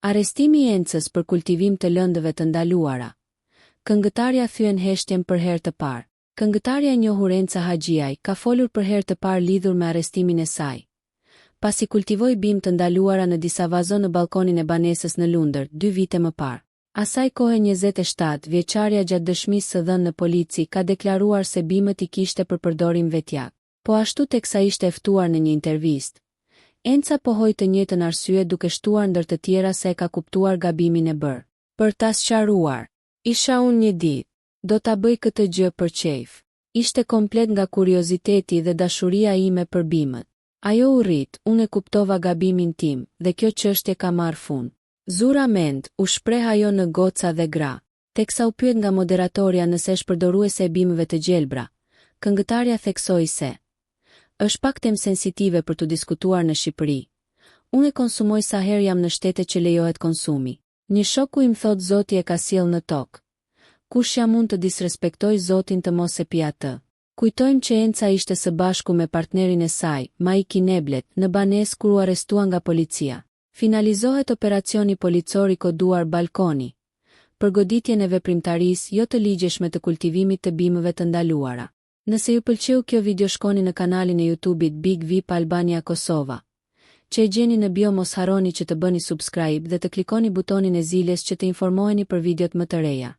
Arrestimi i Encës për kultivim të lëndëve të ndaluara. Këngëtarja thyen heshtjen për herë të parë. Këngëtarja e njohur Enca Haxhiaj ka folur për herë të parë lidhur me arrestimin e saj. Pasi kultivoi bimë të ndaluara në disa vazo në balkonin e banesës në Lundër 2 vite më parë. Asaj kohe 27 vjeçaria gjatë dëshmisë së dhënë në polici ka deklaruar se bimët i kishte për përdorim vetjak. Po ashtu teksa ishte ftuar në një intervistë, Enca pohoi të njëjtën arsye duke shtuar ndër të tjera se e ka kuptuar gabimin e bërë. Për ta sqaruar, isha unë një ditë, do ta bëj këtë gjë për qejf. Ishte komplet nga kurioziteti dhe dashuria ime për bimët. Ajo u rrit, unë e kuptova gabimin tim dhe kjo çështje ka marrë fund. Zura mend, u shpreh ajo në goca dhe gra. Teksa u pyet nga moderatorja nëse është përdoruese e bimëve të gjelbra, këngëtarja theksoi se është pak temë sensitive për të diskutuar në Shqipëri. Unë e konsumoj sa herë jam në shtete që lejohet konsumi. Një shoku im thot Zoti e ka sjell në tokë. Kush jam unë të disrespektoj Zotin të mos e pi atë. Kujtojmë që Enca ishte së bashku me partnerin e saj, Maiki Neblet, në banesë kur u arrestua nga policia. Finalizohet operacioni policor i koduar Balkoni, për goditjen e veprimtarisë jo të ligjshme të kultivimit të bimëve të ndaluara. Nëse ju pëlqeu kjo video shkoni në kanalin e YouTube-it Big VIP Albania Kosova, që e gjeni në bio. Mos harroni që të bëni subscribe dhe të klikoni butonin e ziljes që të informoheni për videot më të reja.